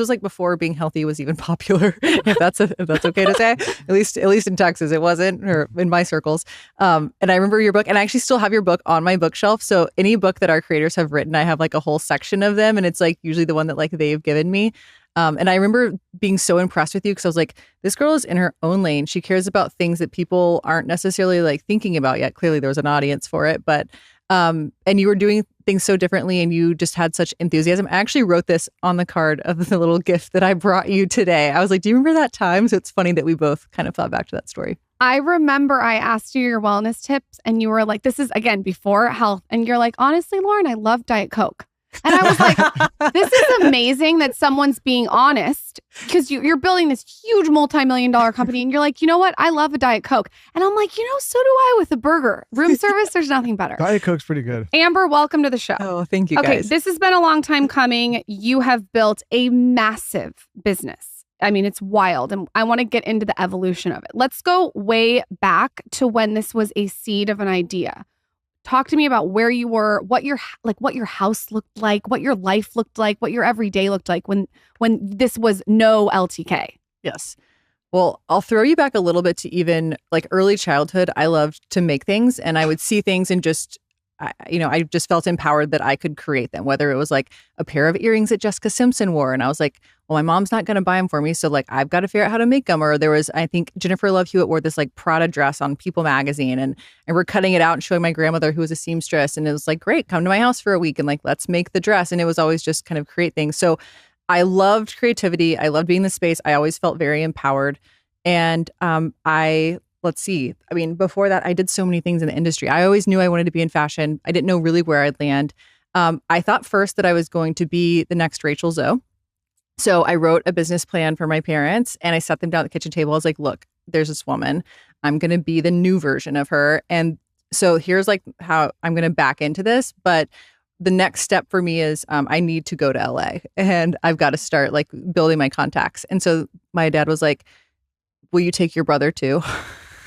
was like before being healthy was even popular, if that's okay to say. At least in Texas, it wasn't, or in my circles. And I remember your book, and I actually still have your book on my bookshelf. So any book that our creators have written, I have like a whole section of them, and it's like usually the one that like they've given me. And I remember being so impressed with you because I was like, this girl is in her own lane. She cares about things that people aren't necessarily like thinking about yet. Clearly, there was an audience for it, but and you were doing things so differently, and you just had such enthusiasm. I actually wrote this on the card of the little gift that I brought you today. I was like, do you remember that time? So it's funny that we both kind of thought back to that story. I remember I asked you your wellness tips, and you were like, this is, again, before health. And you're like, honestly, Lauren, I love Diet Coke. And I was like, this is amazing that someone's being honest, because you're building this huge multi-million-dollar company, and you're like, you know what? I love a Diet Coke. And I'm like, so do I with a burger. Room service, there's nothing better. Diet Coke's pretty good. Amber, welcome to the show. Oh, thank you, guys. Okay, guys. this has been a long time coming. You have built a massive business. I mean, it's wild. And I want to get into the evolution of it. Let's go way back to when this was a seed of an idea. Talk to me about where you were, what your house looked like, what your life looked like, what your everyday looked like when this was no LTK. Yes. Well, I'll throw you back a little bit to even like early childhood. I loved to make things, and I would see things and just, I just felt empowered that I could create them, whether it was like a pair of earrings that Jessica Simpson wore. And I was like, well, my mom's not going to buy them for me. So like, I've got to figure out how to make them. Or there was, I think Jennifer Love Hewitt wore this like Prada dress on People magazine, and we're cutting it out and showing my grandmother, who was a seamstress. And it was like, great, come to my house for a week and like, let's make the dress. And it was always just kind of create things. So I loved creativity. I loved being in the space. I always felt very empowered. And let's see. I mean, before that, I did so many things in the industry. I always knew I wanted to be in fashion. I didn't know really where I'd land. I thought first that I was going to be the next Rachel Zoe. So I wrote a business plan for my parents, and I sat them down at the kitchen table. I was like, look, there's this woman. I'm going to be the new version of her. And so here's like how I'm going to back into this. But the next step for me is I need to go to LA, and I've got to start like building my contacts. And so my dad was like, will you take your brother too?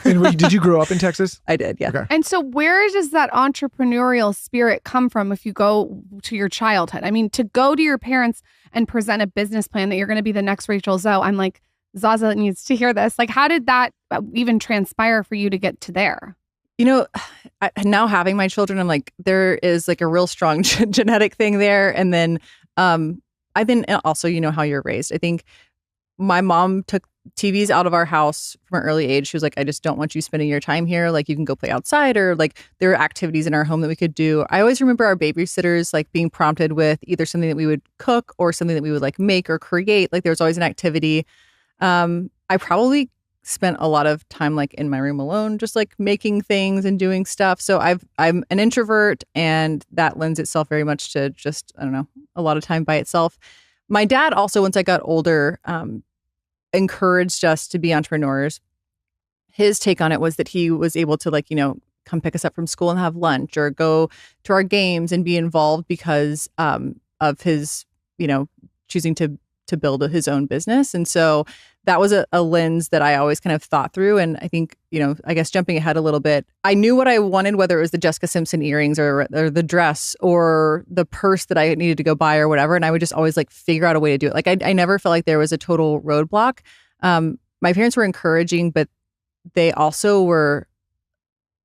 And did you grow up in Texas? I did, yeah. Okay. And so where does that entrepreneurial spirit come from if you go to your childhood? I mean, to go to your parents and present a business plan that you're going to be the next Rachel Zoe, I'm like, Zaza needs to hear this. Like, how did that even transpire for you to get to there? Now having my children, I'm like, there is like a real strong genetic thing there. And then I then also, how you're raised. I think my mom took TVs out of our house from an early age. She was like, I just don't want you spending your time here. Like, you can go play outside, or like there are activities in our home that we could do. I always remember our babysitters like being prompted with either something that we would cook or something that we would like make or create. Like there was always an activity. I probably spent a lot of time like in my room alone, just like making things and doing stuff. So I'm an introvert, and that lends itself very much to just, I don't know, a lot of time by itself. My dad also, once I got older, encouraged us to be entrepreneurs. His take on it was that he was able to like, come pick us up from school and have lunch, or go to our games and be involved because of his, choosing to build his own business. And so that was a lens that I always kind of thought through. And I think, I guess jumping ahead a little bit, I knew what I wanted, whether it was the Jessica Simpson earrings or the dress or the purse that I needed to go buy or whatever. And I would just always like figure out a way to do it. Like I never felt like there was a total roadblock. My parents were encouraging, but they also were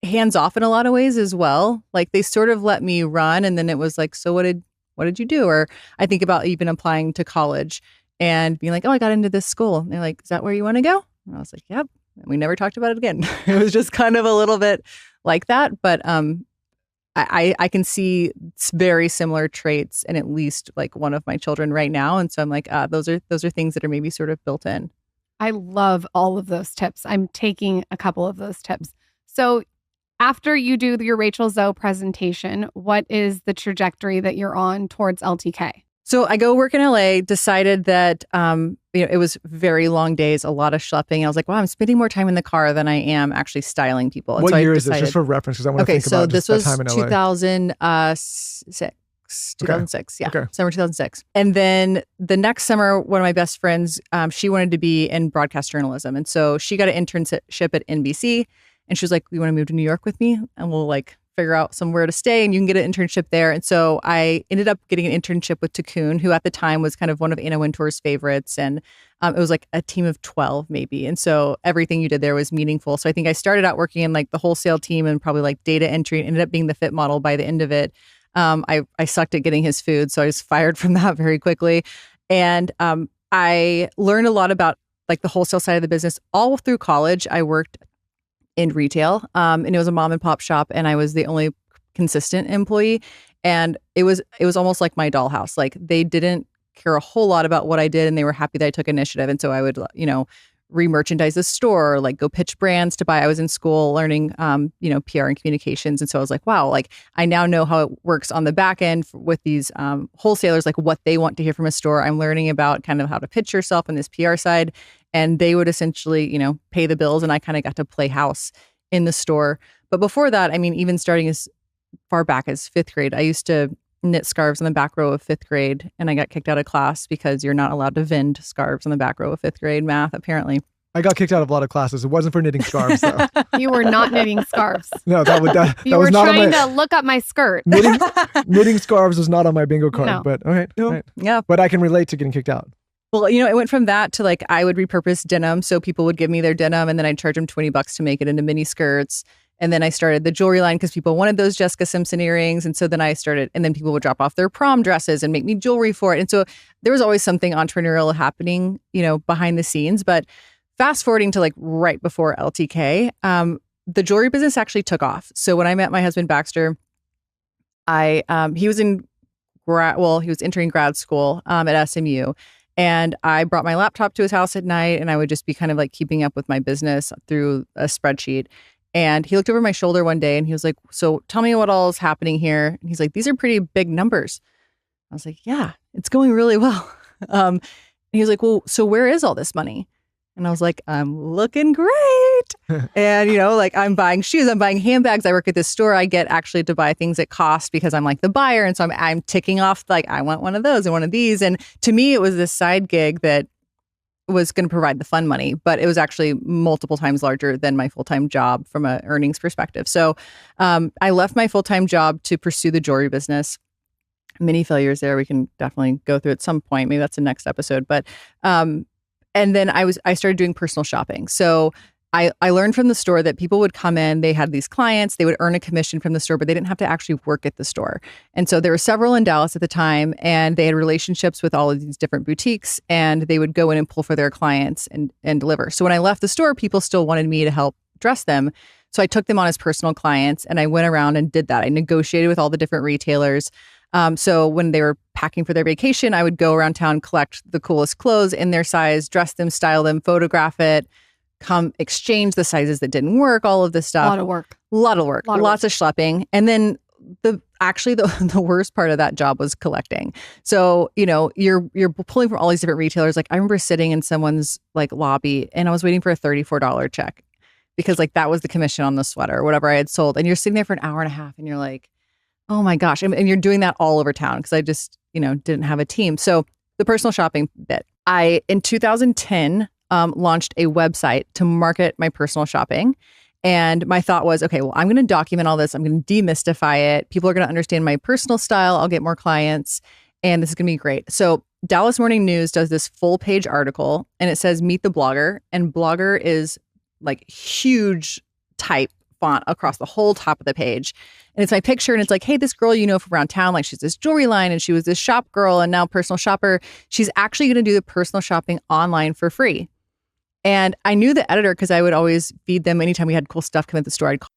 hands off in a lot of ways as well. Like they sort of let me run, and then it was like, so what did you do? Or I think about even applying to college and being like, oh, I got into this school. And they're like, is that where you want to go? And I was like, yep. And we never talked about it again. It was just kind of a little bit like that. But I can see very similar traits in at least like one of my children right now. And so I'm like, those are things that are maybe sort of built in. I love all of those tips. I'm taking a couple of those tips. So after you do your Rachel Zoe presentation, what is the trajectory that you're on towards LTK? So I go work in LA, decided that, it was very long days, a lot of schlepping. I was like, wow, I'm spending more time in the car than I am actually styling people. And what so year is this? Just for reference, because I want to think about just that time in LA. Okay, so this was 2006. Yeah, okay. Summer 2006. And then the next summer, one of my best friends, she wanted to be in broadcast journalism. And so she got an internship at NBC. And she was like, you want to move to New York with me? And we'll like figure out somewhere to stay and you can get an internship there. And so I ended up getting an internship with Cocoon, who at the time was kind of one of Anna Wintour's favorites. And it was like a team of 12 maybe. And so everything you did there was meaningful. So I think I started out working in like the wholesale team and probably like data entry, and ended up being the fit model by the end of it. I sucked at getting his food, so I was fired from that very quickly. And I learned a lot about like the wholesale side of the business. All through college, I worked in retail, and it was a mom and pop shop, and I was the only consistent employee. And it was almost like my dollhouse. Like they didn't care a whole lot about what I did, and they were happy that I took initiative. And so I would, re-merchandise the store, like go pitch brands to buy. I was in school learning, PR and communications. And so I was like, wow, like I now know how it works on the back end with these wholesalers, like what they want to hear from a store. I'm learning about kind of how to pitch yourself on this PR side. And they would essentially, pay the bills. And I kind of got to play house in the store. But before that, I mean, even starting as far back as 5th grade, I used to knit scarves in the back row of 5th grade, and I got kicked out of class because you're not allowed to vend scarves in the back row of 5th grade math, apparently. I got kicked out of a lot of classes. It wasn't for knitting scarves, though. You were not knitting scarves. No, that was not you were trying to look up my skirt. Knitting scarves was not on my bingo card, No. but okay. No. All right. Yeah. But I can relate to getting kicked out. Well, it went from that to like I would repurpose denim. So people would give me their denim and then I'd charge them $20 to make it into mini skirts. And then I started the jewelry line because people wanted those Jessica Simpson earrings. And so then and then people would drop off their prom dresses and make me jewelry for it. And so there was always something entrepreneurial happening, behind the scenes. But fast forwarding to like right before LTK, the jewelry business actually took off. So when I met my husband, Baxter, he was he was entering grad school at SMU. And I brought my laptop to his house at night, and I would just be kind of like keeping up with my business through a spreadsheet. And he looked over my shoulder one day and he was like, so tell me what all is happening here. And he's like, these are pretty big numbers. I was like, yeah, it's going really well. And he was like, well, so where is all this money? And I was like, I'm looking great. And, like I'm buying shoes, I'm buying handbags. I work at this store. I get actually to buy things at cost because I'm like the buyer. And so I'm ticking off like, I want one of those and one of these. And to me, it was this side gig that was going to provide the fun money, but it was actually multiple times larger than my full-time job from an earnings perspective. So I left my full-time job to pursue the jewelry business. Many failures there. We can definitely go through at some point. Maybe that's the next episode. But and then I started doing personal shopping. So I learned from the store that people would come in, they had these clients, they would earn a commission from the store, but they didn't have to actually work at the store. And so there were several in Dallas at the time, and they had relationships with all of these different boutiques, and they would go in and pull for their clients and deliver. So when I left the store, people still wanted me to help dress them. So I took them on as personal clients, and I went around and did that. I negotiated with all the different retailers. So when they were packing for their vacation, I would go around town, collect the coolest clothes in their size, dress them, style them, photograph it, come exchange the sizes that didn't work, all of this stuff. A lot of work. Lots of schlepping. And then the worst part of that job was collecting. So, you're pulling from all these different retailers. Like I remember sitting in someone's like lobby and I was waiting for a $34 check because like that was the commission on the sweater or whatever I had sold. And you're sitting there for an hour and a half and you're like, oh my gosh. And you're doing that all over town because I just, didn't have a team. So the personal shopping bit, in 2010, launched a website to market my personal shopping. And my thought was, okay, well, I'm going to document all this. I'm going to demystify it. People are going to understand my personal style. I'll get more clients. And this is going to be great. So Dallas Morning News does this full page article and it says, meet the blogger. And blogger is like huge type font across the whole top of the page. And it's my picture. And it's like, hey, this girl, from around town, like she's this jewelry line and she was this shop girl and now personal shopper. She's actually going to do the personal shopping online for free. And I knew the editor because I would always feed them anytime we had cool stuff come at the store. I'd call.